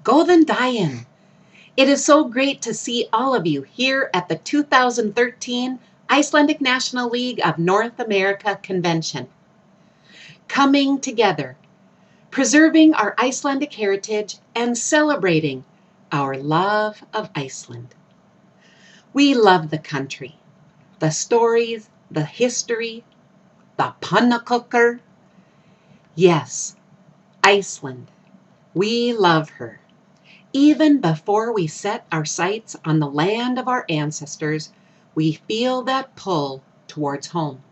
Golden Dayan. It is so great to see all of you here at the 2013 Icelandic National League of North America Convention. Coming together, preserving our Icelandic heritage and celebrating our love of Iceland. We love the country, the stories, the history, the pannukakkur. Yes, Iceland. We love her. Even before we set our sights on the land of our ancestors, we feel that pull towards home.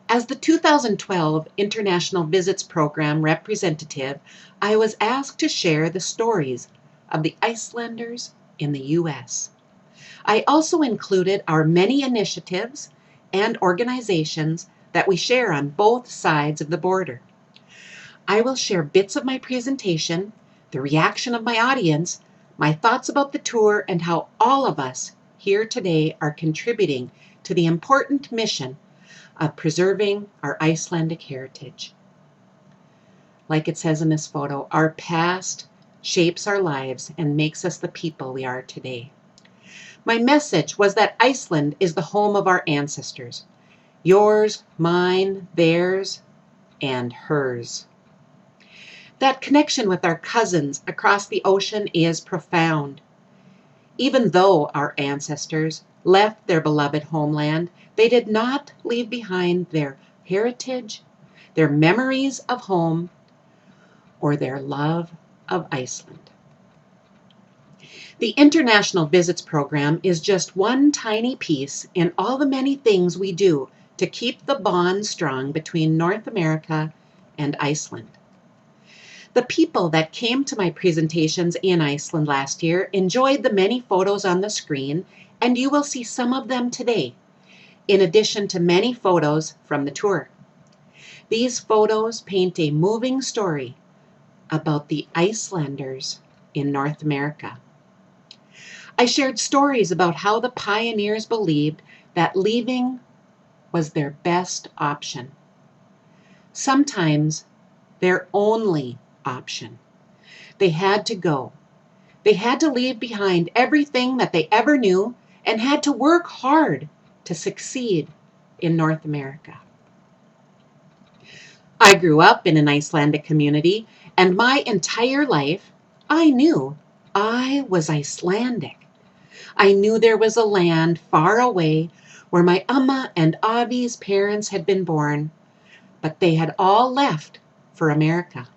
As the 2012 International Visits Program representative, I was asked to share the stories of the Icelanders in the U.S. I also included our many initiatives and organizations that we share on both sides of the border. I will share bits of my presentation, the reaction of my audience, my thoughts about the tour, and how all of us here today are contributing to the important mission of preserving our Icelandic heritage. Like it says in this photo, our past shapes our lives and makes us the people we are today. My message was that Iceland is the home of our ancestors. Yours, mine, theirs, and hers. That connection with our cousins across the ocean is profound. Even though our ancestors left their beloved homeland, they did not leave behind their heritage, their memories of home, or their love of Iceland. The International Visits Program is just one tiny piece in all the many things we do to keep the bond strong between North America and Iceland. The people that came to my presentations in Iceland last year enjoyed the many photos on the screen, and you will see some of them today, in addition to many photos from the tour. These photos paint a moving story about the Icelanders in North America. I shared stories about how the pioneers believed that leaving was their best option. Sometimes their only option. They had to go. They had to leave behind everything that they ever knew and had to work hard to succeed in North America. I grew up in an Icelandic community, and my entire life I knew I was Icelandic. I knew there was a land far away where my Amma and Avi's parents had been born, but they had all left for America.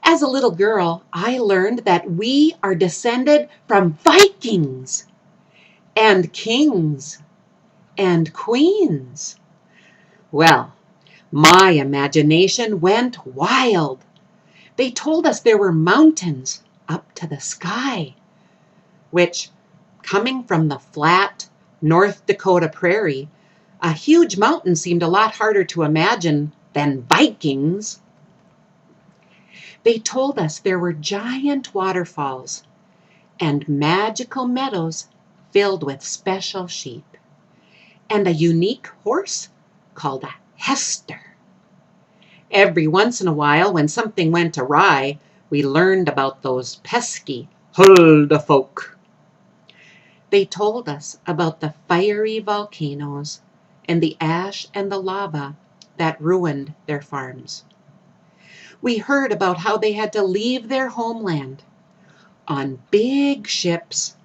As a little girl, I learned that we are descended from Vikings and kings and queens. Well, my imagination went wild. They told us there were mountains up to the sky, which, coming from the flat North Dakota prairie, a huge mountain seemed a lot harder to imagine than Vikings. They told us there were giant waterfalls and magical meadows filled with special sheep, and a unique horse called a hester. Every once in a while, when something went awry, we learned about those pesky huldafolk. They told us about the fiery volcanoes and the ash and the lava that ruined their farms. We heard about how they had to leave their homeland on big ships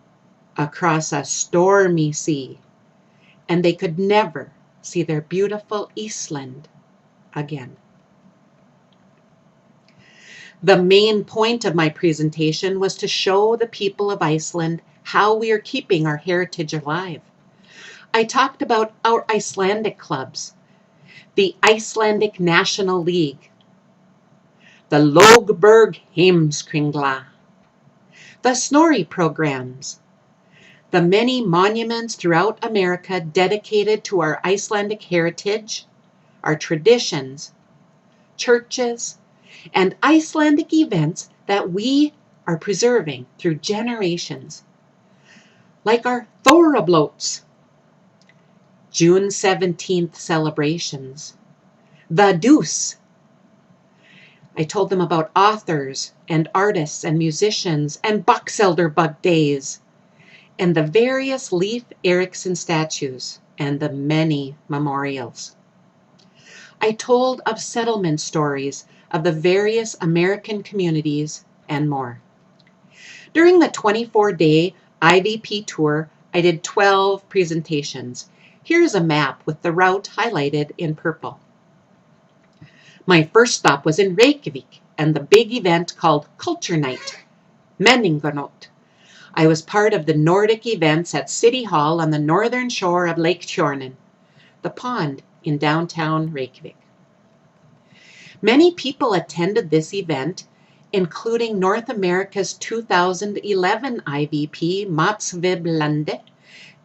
across a stormy sea, and they could never see their beautiful Iceland again. The main point of my presentation was to show the people of Iceland how we are keeping our heritage alive. I talked about our Icelandic clubs, the Icelandic National League, the Lögberg Heimskringla, the Snorri programs, the many monuments throughout America dedicated to our Icelandic heritage, our traditions, churches, and Icelandic events that we are preserving through generations, like our Thorablots, June 17th celebrations, the Dús, I told them about authors and artists and musicians and boxelder bug days and the various Leif Erikson statues and the many memorials. I told of settlement stories of the various American communities and more. During the 24-day IVP tour, I did 12 presentations. Here's a map with the route highlighted in purple. My first stop was in Reykjavik and the big event called Culture Night, Menningarnótt. I was part of the Nordic events at City Hall on the northern shore of Lake Tjörnin, the pond in downtown Reykjavik. Many people attended this event, including North America's 2011 IVP Mats Wiblande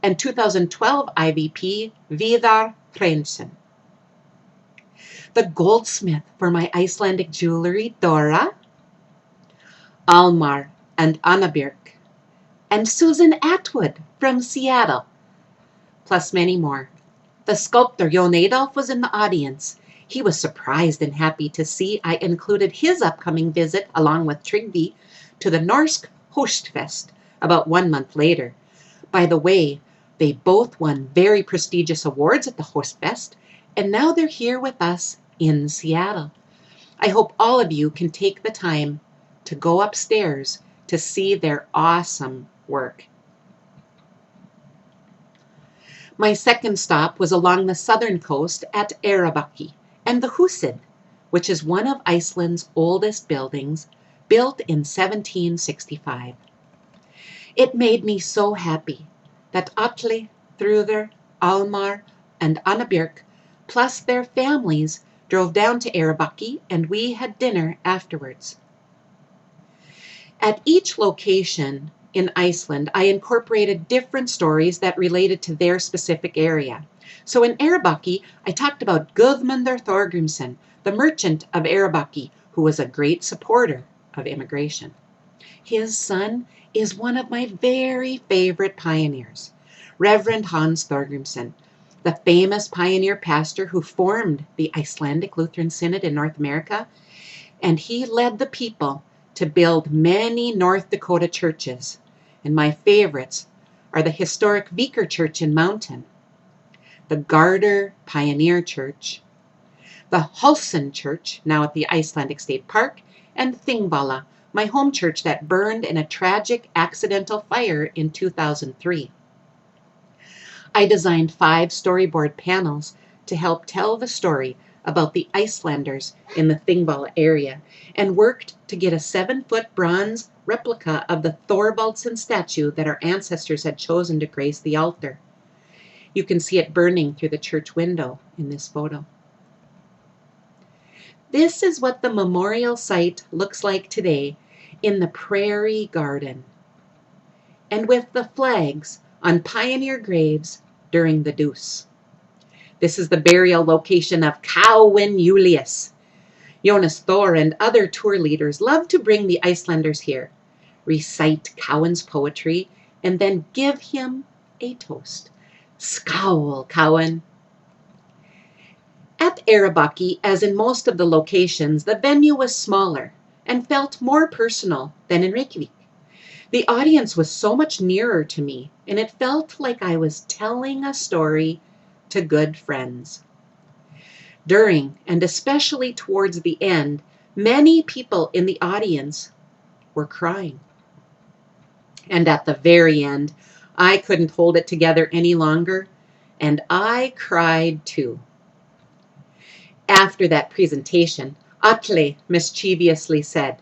and 2012 IVP Vidar Hreinsson. The goldsmith for my Icelandic jewelry, Dora, Almar and Annabjörg, and Susan Atwood from Seattle, plus many more. The sculptor Jon Adolf was in the audience. He was surprised and happy to see I included his upcoming visit along with Tryggvi to the Norsk Hostfest about 1 month later. By the way, they both won very prestigious awards at the Hostfest, and now they're here with us in Seattle. I hope all of you can take the time to go upstairs to see their awesome work. My second stop was along the southern coast at Eyrarbakki and the Húsið, which is one of Iceland's oldest buildings, built in 1765. It made me so happy that Atli, Þrúður, Almar, and Annabjörg, plus their families, drove down to Eyrarbakki and we had dinner afterwards. At each location in Iceland, I incorporated different stories that related to their specific area. So in Eyrarbakki, I talked about Guðmundur Thorgrímsson, the merchant of Eyrarbakki, who was a great supporter of immigration. His son is one of my very favorite pioneers, Reverend Hans Thorgrímsson, the famous pioneer pastor who formed the Icelandic Lutheran Synod in North America, and he led the people to build many North Dakota churches. And my favorites are the historic Víkur Church in Mountain, the Garder Pioneer Church, the Hulsen Church, now at the Icelandic State Park, and Þingvalla, my home church that burned in a tragic accidental fire in 2003. I designed 5 storyboard panels to help tell the story about the Icelanders in the Þingvalla area and worked to get a 7-foot bronze replica of the Thorvaldsson statue that our ancestors had chosen to grace the altar. You can see it burning through the church window in this photo. This is what the memorial site looks like today in the prairie garden, and with the flags on pioneer graves during the Deuce. This is the burial location of Káin Julius. Jonas Thor and other tour leaders love to bring the Icelanders here, recite Káin's poetry, and then give him a toast. Skál, Káin. At Eyrarbakki, as in most of the locations, the venue was smaller and felt more personal than in Reykjavik. The audience was so much nearer to me, and it felt like I was telling a story to good friends. During, and especially towards the end, many people in the audience were crying. And at the very end, I couldn't hold it together any longer, and I cried too. After that presentation, Atli mischievously said,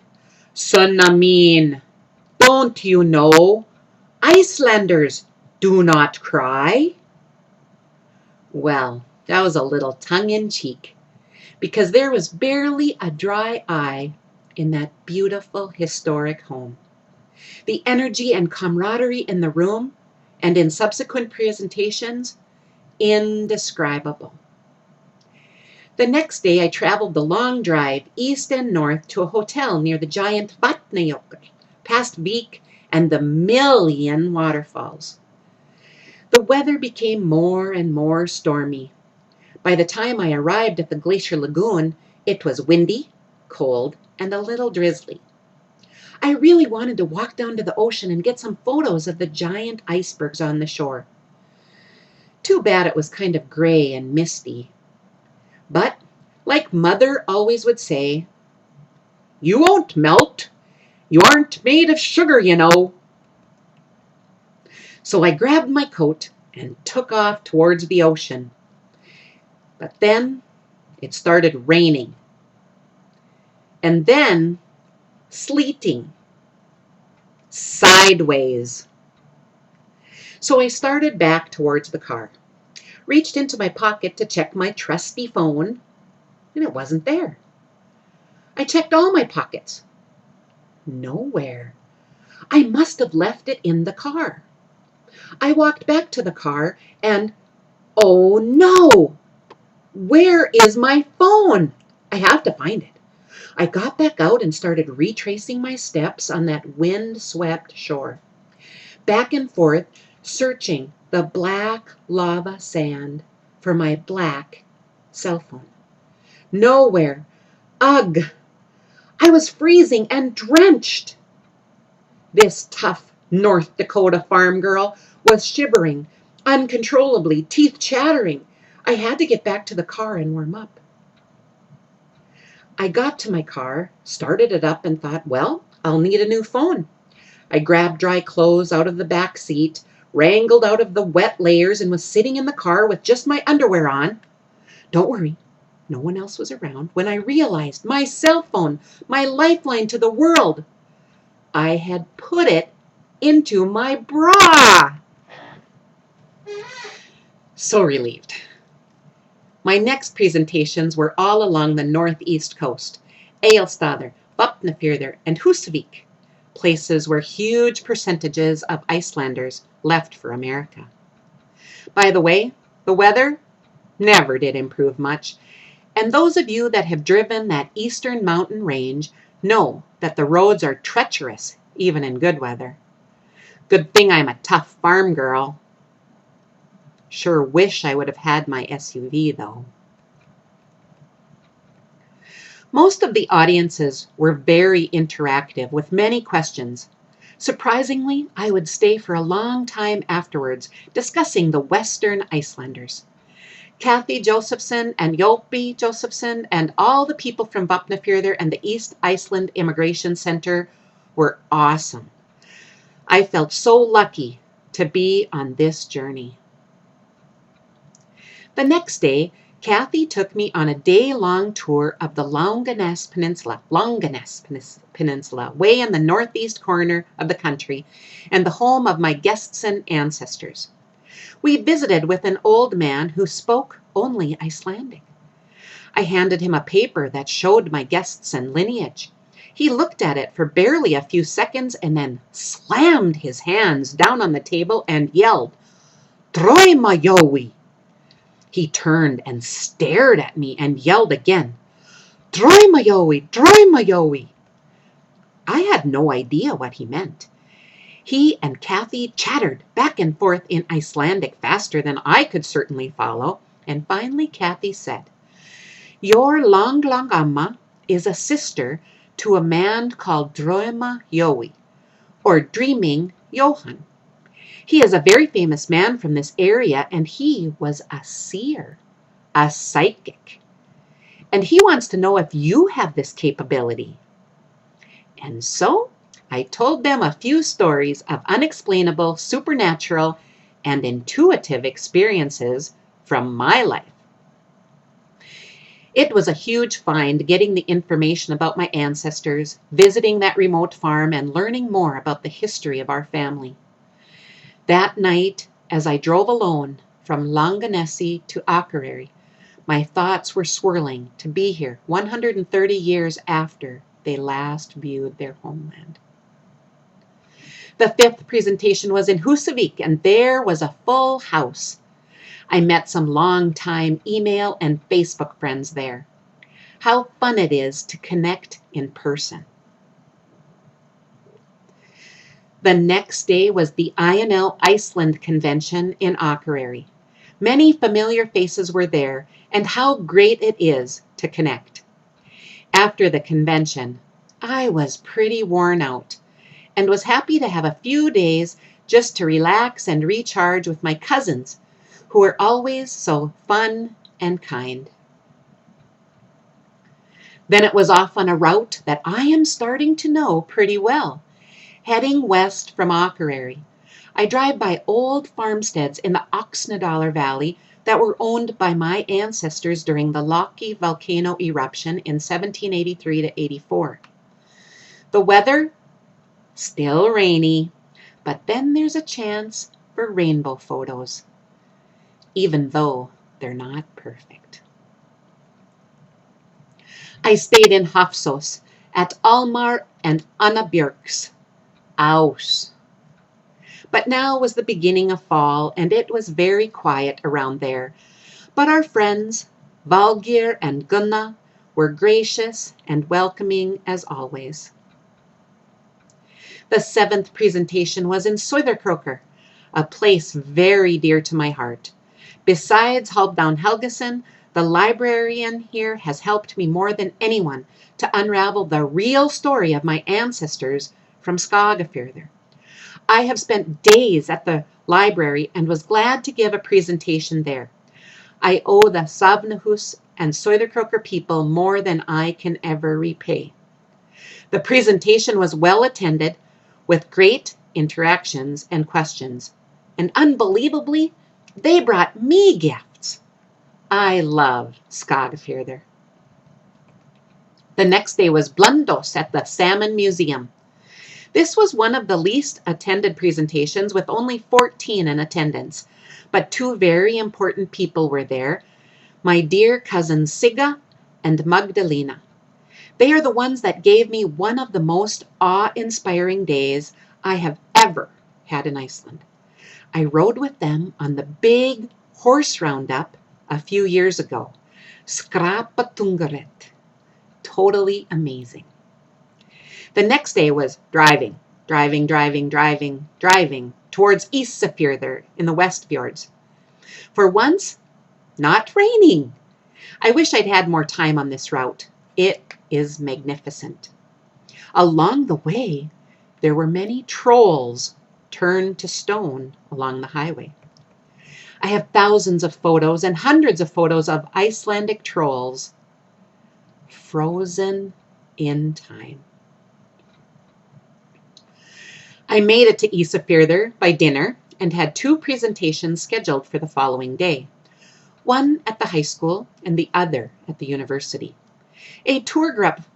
"Sunna mín, don't you know? Icelanders do not cry." Well, that was a little tongue-in-cheek, because there was barely a dry eye in that beautiful historic home. The energy and camaraderie in the room and in subsequent presentations, indescribable. The next day I traveled the long drive east and north to a hotel near the giant Vatnajökull, past Vík and the million waterfalls. The weather became more and more stormy. By the time I arrived at the glacier lagoon, it was windy, cold, and a little drizzly. I really wanted to walk down to the ocean and get some photos of the giant icebergs on the shore. Too bad it was kind of gray and misty. But, like Mother always would say, "You won't melt. You aren't made of sugar, you know." So I grabbed my coat and took off towards the ocean. But then it started raining. And then sleeting. Sideways. So I started back towards the car, reached into my pocket to check my trusty phone, and it wasn't there. I checked all my pockets. Nowhere. I must have left it in the car. I walked back to the car and, oh no! Where is my phone? I have to find it. I got back out and started retracing my steps on that wind-swept shore. Back and forth, searching the black lava sand for my black cell phone. Nowhere. Ugh! I was freezing and drenched. This tough North Dakota farm girl was shivering uncontrollably, teeth chattering. I had to get back to the car and warm up. I got to my car, started it up, and thought, well, I'll need a new phone. I grabbed dry clothes out of the back seat, wrangled out of the wet layers, and was sitting in the car with just my underwear on. Don't worry, no one else was around when I realized my cell phone, my lifeline to the world, I had put it into my bra. So relieved. My next presentations were all along the northeast coast, Eilstaðir, Vopnafjörður, and Húsavík, places where huge percentages of Icelanders left for America. By the way, the weather never did improve much, and those of you that have driven that eastern mountain range know that the roads are treacherous even in good weather. Good thing I'm a tough farm girl. Sure wish I would have had my SUV though. Most of the audiences were very interactive with many questions. Surprisingly, I would stay for a long time afterwards discussing the Western Icelanders. Kathy Josephson and Jolpi Josephson and all the people from Vopnafjörður and the East Iceland Immigration Center were awesome. I felt so lucky to be on this journey. The next day, Kathy took me on a day-long tour of the Langanes Peninsula, way in the northeast corner of the country, and the home of my Gestsson ancestors. We visited with an old man who spoke only Icelandic. I handed him a paper that showed my Gestsson lineage. He looked at it for barely a few seconds and then slammed his hands down on the table and yelled, "Droimajowi!" He turned and stared at me and yelled again, "Droimajowi, Droimajowi!" I had no idea what he meant. He and Kathy chattered back and forth in Icelandic faster than I could certainly follow, and finally Kathy said, "Your Amma is a sister to a man called Droimajowi, or Dreaming Johann. He is a very famous man from this area, and he was a seer, a psychic. And he wants to know if you have this capability." And so I told them a few stories of unexplainable, supernatural, and intuitive experiences from my life. It was a huge find getting the information about my ancestors, visiting that remote farm, and learning more about the history of our family. That night, as I drove alone from Langanesi to Akureyri, my thoughts were swirling to be here 130 years after they last viewed their homeland. The fifth presentation was in Húsavík, and there was a full house. I met some long-time email and Facebook friends there. How fun it is to connect in person. The next day was the INL Iceland convention in Akureyri. Many familiar faces were there, and how great it is to connect. After the convention, I was pretty worn out and was happy to have a few days just to relax and recharge with my cousins, who were always so fun and kind. Then it was off on a route that I am starting to know pretty well, heading west from Aukerary. I drive by old farmsteads in the Oxnadalar Valley that were owned by my ancestors during the Laki volcano eruption in 1783 to 84. The weather, still rainy, but then there's a chance for rainbow photos, even though they're not perfect. I stayed in Hafsos at Almar and Anna Björk's house. But now was the beginning of fall, and it was very quiet around there. But our friends, Valgir and Gunna, were gracious and welcoming as always. The 7th presentation was in Söderkroker, a place very dear to my heart. Besides Halvdan Helgeson, the librarian here has helped me more than anyone to unravel the real story of my ancestors from Skagafjörður. I have spent days at the library and was glad to give a presentation there. I owe the Savnahus and Söderkroker people more than I can ever repay. The presentation was well attended, with great interactions and questions, and unbelievably, they brought me gifts. I love Skagafjörður. The next day was Blundos at the Salmon Museum. This was one of the least attended presentations, with only 14 in attendance, but 2 very important people were there, my dear cousins Sigga and Magdalena. They are the ones that gave me one of the most awe-inspiring days I have ever had in Iceland. I rode with them on the big horse roundup a few years ago. Skrapatungaret. Totally amazing. The next day was driving towards Ísafjörður in the West Fjords. For once, not raining. I wish I'd had more time on this route. It is magnificent. Along the way, there were many trolls turned to stone along the highway. I have thousands of photos and hundreds of photos of Icelandic trolls frozen in time. I made it to Ísafjörður by dinner and had 2 presentations scheduled for the following day, one at the high school and the other at the university. A tour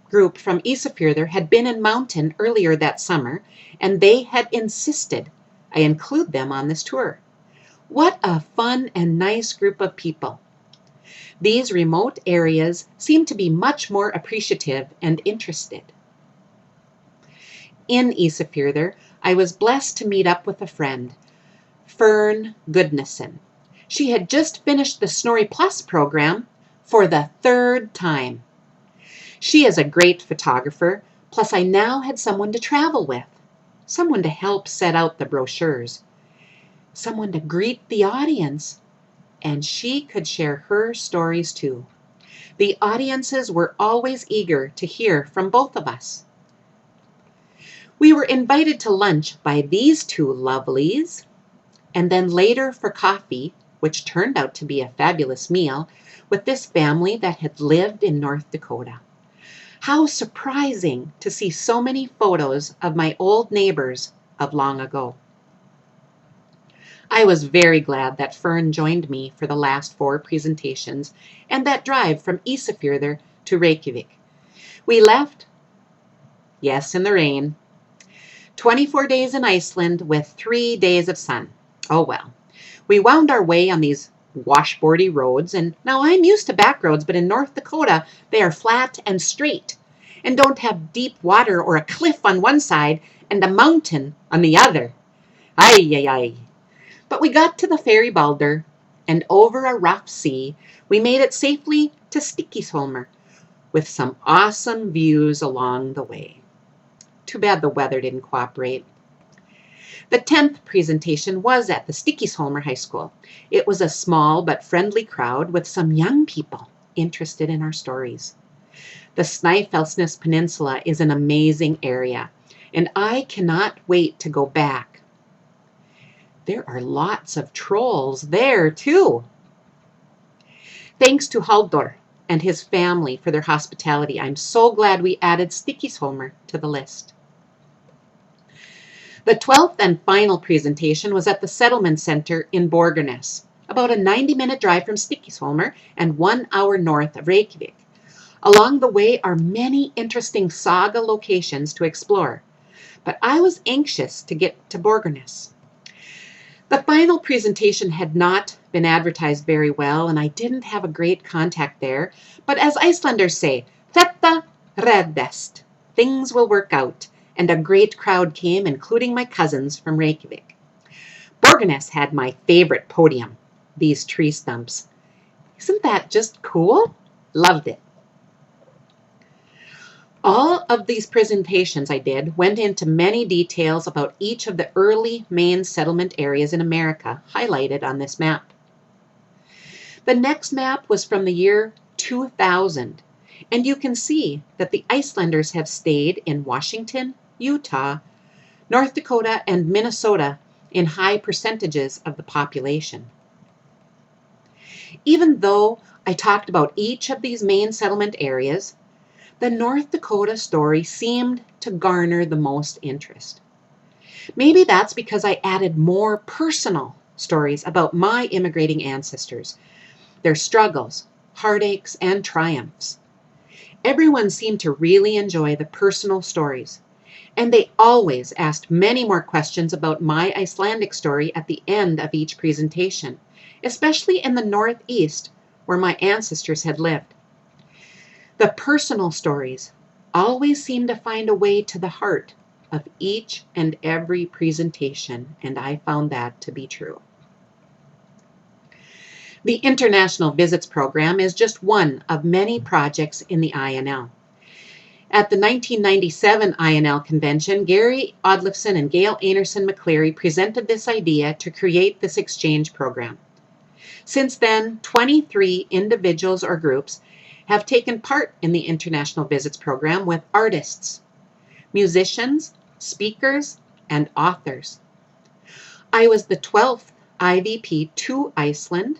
group from Ísafjörður had been in Mountain earlier that summer, and they had insisted I include them on this tour. What a fun and nice group of people. These remote areas seem to be much more appreciative and interested. In Ísafjörður, I was blessed to meet up with a friend, Fern Goodnesson. She had just finished the Snorri Plus program for the 3rd time. She is a great photographer, plus I now had someone to travel with, someone to help set out the brochures, someone to greet the audience, and she could share her stories too. The audiences were always eager to hear from both of us. We were invited to lunch by these 2 lovelies, and then later for coffee, which turned out to be a fabulous meal, with this family that had lived in North Dakota. How surprising to see so many photos of my old neighbors of long ago. I was very glad that Fern joined me for the last 4 presentations and that drive from Ísafjörður to Reykjavik. We left, yes, in the rain, 24 days in Iceland with 3 days of sun. Oh well. We wound our way on these washboardy roads, and now I'm used to back roads, but in North Dakota they are flat and straight and don't have deep water or a cliff on one side and a mountain on the other. Ay. But we got to the ferry Baldur, and over a rough sea we made it safely to Stykkishólmur with some awesome views along the way. Too bad the weather didn't cooperate. The 10th presentation was at the Stykkishólmur High School. It was a small but friendly crowd with some young people interested in our stories. The Snæfellsnes Peninsula is an amazing area, and I cannot wait to go back. There are lots of trolls there too. Thanks to Halldór and his family for their hospitality. I'm so glad we added Stykkishólmur to the list. The 12th and final presentation was at the Settlement Center in Borgarnes, about a 90-minute drive from Stykkishólmur and 1 hour north of Reykjavik. Along the way are many interesting saga locations to explore, but I was anxious to get to Borgarnes. The final presentation had not been advertised very well, and I didn't have a great contact there, but as Icelanders say, "Þetta reddest," things will work out, and a great crowd came, including my cousins from Reykjavik. Borgarnes had my favorite podium, these tree stumps. Isn't that just cool? Loved it. All of these presentations I did went into many details about each of the early main settlement areas in America, highlighted on this map. The next map was from the year 2000, and you can see that the Icelanders have stayed in Washington, Utah, North Dakota, and Minnesota in high percentages of the population. Even though I talked about each of these main settlement areas, the North Dakota story seemed to garner the most interest. Maybe that's because I added more personal stories about my immigrating ancestors, their struggles, heartaches, and triumphs. Everyone seemed to really enjoy the personal stories, and they always asked many more questions about my Icelandic story at the end of each presentation, especially in the Northeast where my ancestors had lived. The personal stories always seem to find a way to the heart of each and every presentation, and I found that to be true. The International Visits Program is just one of many projects in the INL. At the 1997 INL convention, Gary Odlifson and Gail Einarson McCleary presented this idea to create this exchange program. Since then, 23 individuals or groups have taken part in the International Visits Program with artists, musicians, speakers, and authors. I was the 12th IVP to Iceland,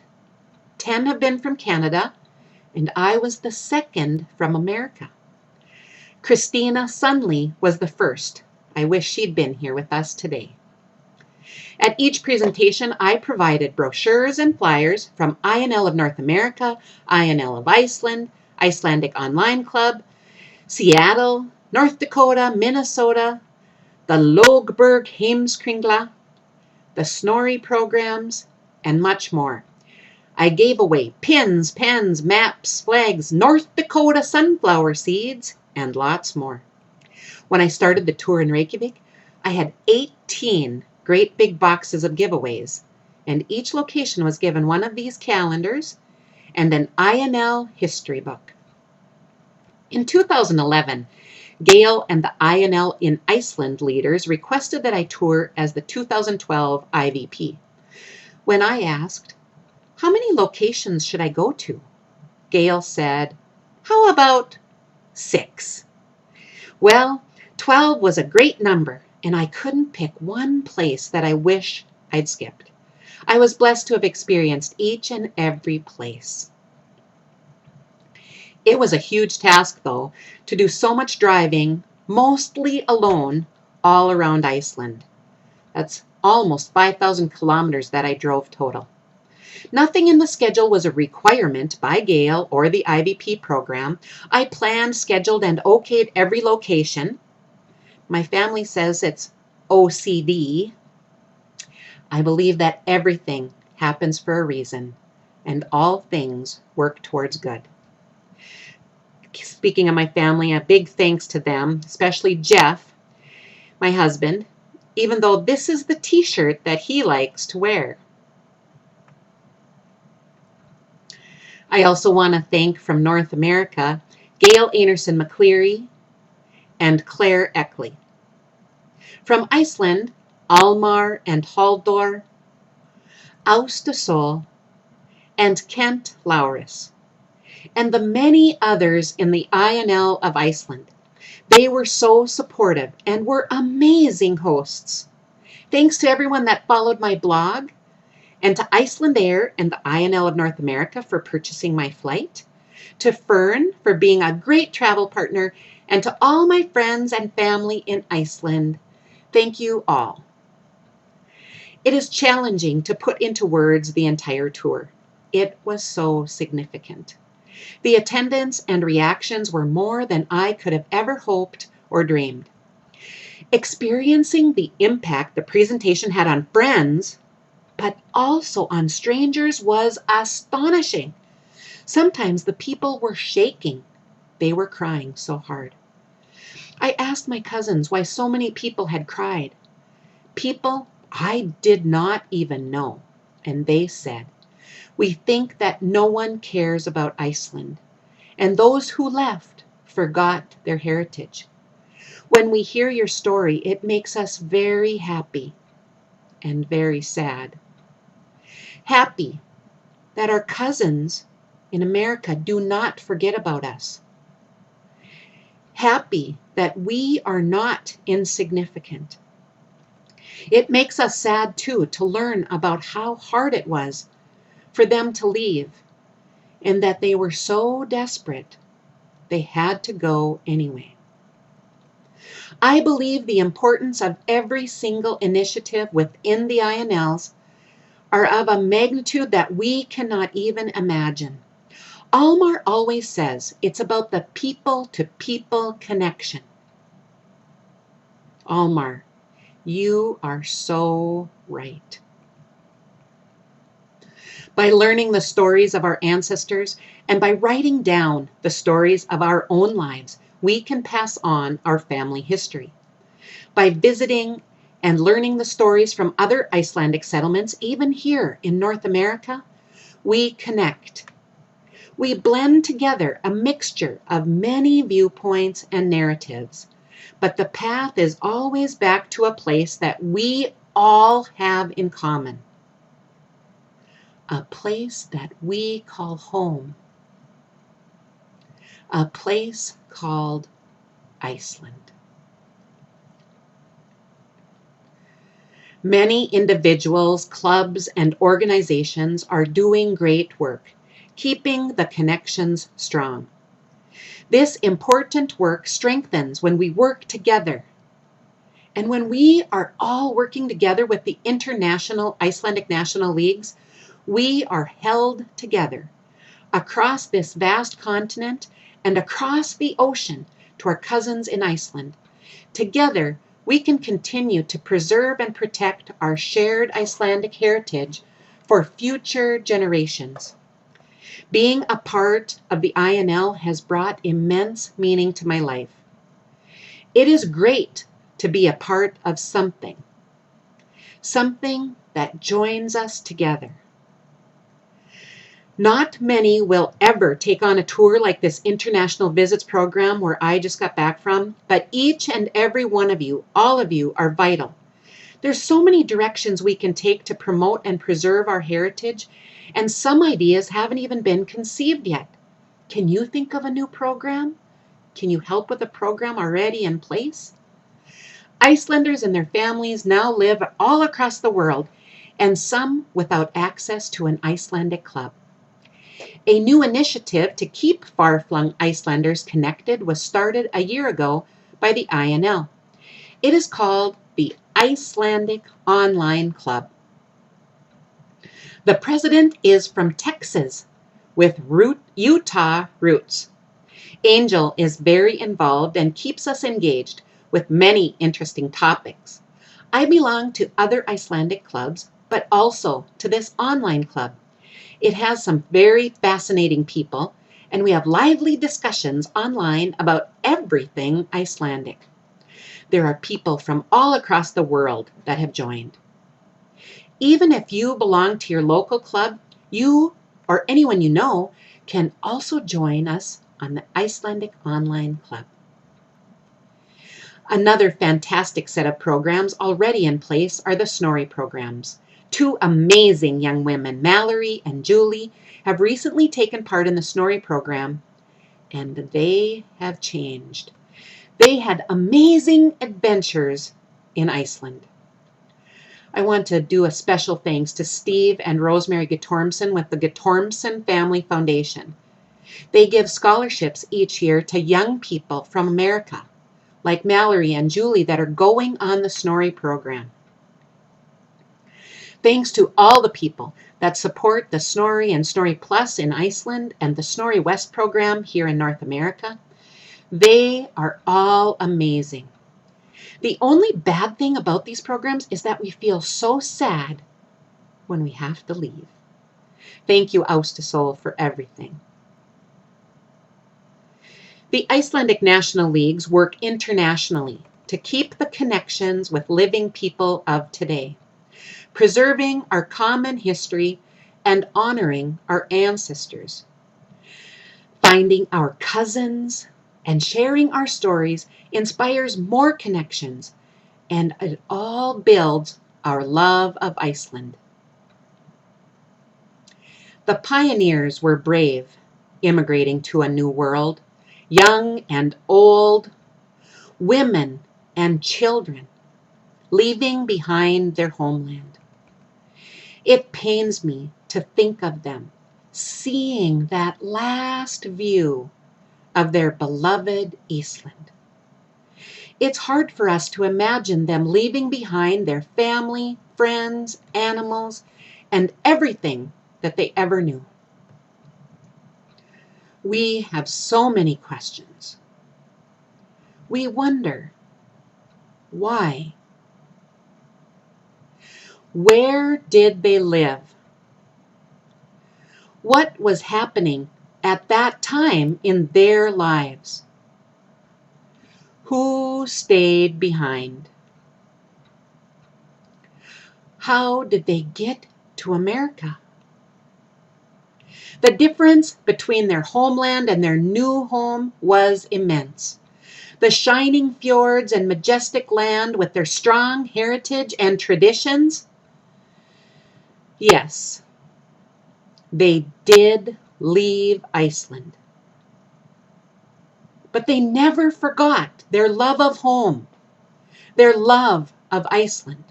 10 have been from Canada, and I was the second from America. Christina Sunley was the first. I wish she'd been here with us today. At each presentation, I provided brochures and flyers from INL of North America, INL of Iceland, Icelandic Online Club, Seattle, North Dakota, Minnesota, the Lögberg Heimskringla, the Snorri programs, and much more. I gave away pins, pens, maps, flags, North Dakota sunflower seeds, and lots more. When I started the tour in Reykjavik, I had 18 great big boxes of giveaways, and each location was given one of these calendars and an INL history book. In 2011, Gail and the INL in Iceland leaders requested that I tour as the 2012 IVP. When I asked, "How many locations should I go to?" Gail said, "How about 6? Well, 12 was a great number, and I couldn't pick one place that I wish I'd skipped. I was blessed to have experienced each and every place. It was a huge task, though, to do so much driving, mostly alone, all around Iceland. That's almost 5,000 kilometers that I drove total. Nothing in the schedule was a requirement by Gail or the IVP program. I planned, scheduled, and okayed every location. My family says it's OCD. I believe that everything happens for a reason, and all things work towards good. Speaking of my family, a big thanks to them, especially Jeff, my husband, even though this is the t-shirt that he likes to wear. I also want to thank from North America, Gail Einarson McCleary and Claire Eckley. From Iceland, Almar and Halldór, Ásta Sol, and Kent Lauris. and the many others in the INL of Iceland. They were so supportive and were amazing hosts. Thanks to everyone that followed my blog, and to Icelandair and the INL of North America for purchasing my flight, to Fern for being a great travel partner, and to all my friends and family in Iceland. Thank you all. It is challenging to put into words the entire tour. It was so significant. The attendance and reactions were more than I could have ever hoped or dreamed. Experiencing the impact the presentation had on friends, but also on strangers, was astonishing. Sometimes the people were shaking. They were crying so hard. I asked my cousins why so many people had cried. People I did not even know. And they said, "We think that no one cares about Iceland, and those who left forgot their heritage. When we hear your story, it makes us very happy and very sad. Happy that our cousins in America do not forget about us. Happy that we are not insignificant. It makes us sad too to learn about how hard it was for them to leave, and that they were so desperate they had to go anyway. I believe the importance of every single initiative within the INLs are of a magnitude that we cannot even imagine. Almar always says it's about the people-to-people connection. Almar, you are so right. By learning the stories of our ancestors and by writing down the stories of our own lives, we can pass on our family history. By visiting and learning the stories from other Icelandic settlements, even here in North America, we connect. We blend together a mixture of many viewpoints and narratives, but the path is always back to a place that we all have in common. A place that we call home. A place called Iceland. Many individuals, clubs, and organizations are doing great work, keeping the connections strong. This important work strengthens when we work together. And when we are all working together with the international Icelandic national leagues, we are held together across this vast continent and across the ocean to our cousins in Iceland. Together, we can continue to preserve and protect our shared Icelandic heritage for future generations. Being a part of the INL has brought immense meaning to my life. It is great to be a part of something that joins us together. Not many will ever take on a tour like this international visits program where I just got back from, but each and every one of you, all of you, are vital. There's so many directions we can take to promote and preserve our heritage, and some ideas haven't even been conceived yet. Can you think of a new program? Can you help with a program already in place? Icelanders and their families now live all across the world, and some without access to an Icelandic club. A new initiative to keep far-flung Icelanders connected was started a year ago by the INL. It is called the Icelandic Online Club. The president is from Texas with Utah roots. Angel is very involved and keeps us engaged with many interesting topics. I belong to other Icelandic clubs, but also to this online club. It has some very fascinating people, and we have lively discussions online about everything Icelandic. There are people from all across the world that have joined. Even if you belong to your local club, you or anyone you know can also join us on the Icelandic Online Club. Another fantastic set of programs already in place are the Snorri programs. Two amazing young women, Mallory and Julie, have recently taken part in the Snorri program, and they have changed. They had amazing adventures in Iceland. I want to do a special thanks to Steve and Rosemary Guttormson with the Guttormson Family Foundation. They give scholarships each year to young people from America, like Mallory and Julie, that are going on the Snorri program. Thanks to all the people that support the Snorri and Snorri Plus in Iceland and the Snorri West program here in North America. They are all amazing. The only bad thing about these programs is that we feel so sad when we have to leave. Thank you, Austasol, for everything. The Icelandic National Leagues work internationally to keep the connections with living people of today, preserving our common history and honoring our ancestors. Finding our cousins and sharing our stories inspires more connections, and it all builds our love of Iceland. The pioneers were brave, immigrating to a new world, young and old, women and children, leaving behind their homeland. It pains me to think of them seeing that last view of their beloved Iceland. It's hard for us to imagine them leaving behind their family, friends, animals, and everything that they ever knew. We have so many questions. We wonder, why? Where did they live? What was happening at that time in their lives? Who stayed behind? How did they get to America? The difference between their homeland and their new home was immense. The shining fjords and majestic land with their strong heritage and traditions. Yes, they did leave Iceland. But they never forgot their love of home, their love of Iceland.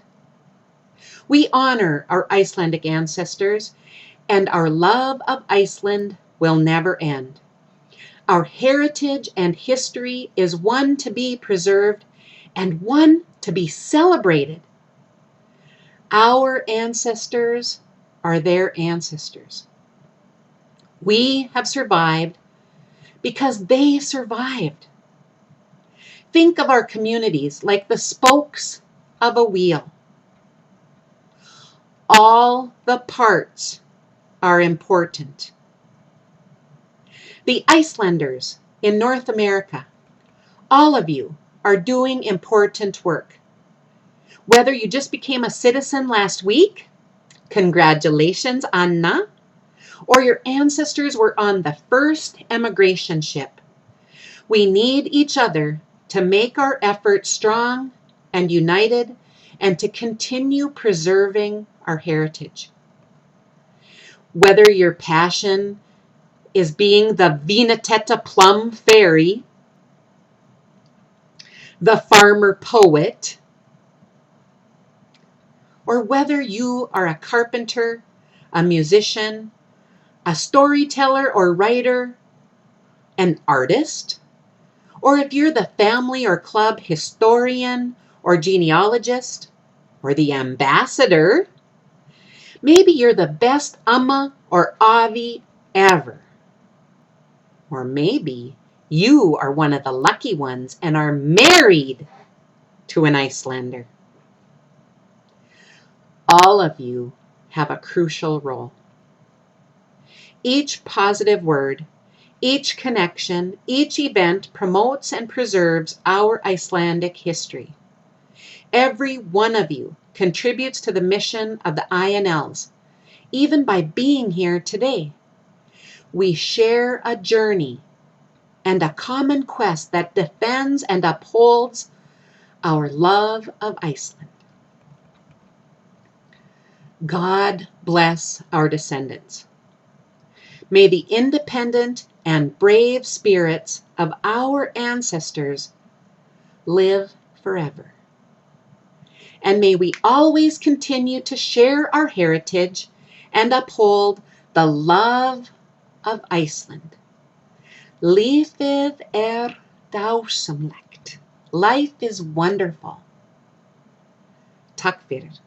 We honor our Icelandic ancestors, and our love of Iceland will never end. Our heritage and history is one to be preserved and one to be celebrated. Our ancestors are their ancestors. We have survived because they survived. Think of our communities like the spokes of a wheel. All the parts are important. The Icelanders in North America, all of you are doing important work. Whether you just became a citizen last week, congratulations, Anna, or your ancestors were on the first emigration ship. We need each other to make our efforts strong and united and to continue preserving our heritage. Whether your passion is being the Vinatetta Plum Fairy, the farmer poet, or whether you are a carpenter, a musician, a storyteller or writer, an artist, or if you're the family or club historian or genealogist, or the ambassador, maybe you're the best amma or avi ever. Or maybe you are one of the lucky ones and are married to an Icelander. All of you have a crucial role. Each positive word, each connection, each event promotes and preserves our Icelandic history. Every one of you contributes to the mission of the INLs, even by being here today. We share a journey and a common quest that defends and upholds our love of Iceland. God bless our descendants. May the independent and brave spirits of our ancestors live forever. And may we always continue to share our heritage and uphold the love of Iceland. Lífið dásamlegt. Life is wonderful. Takk fyrir.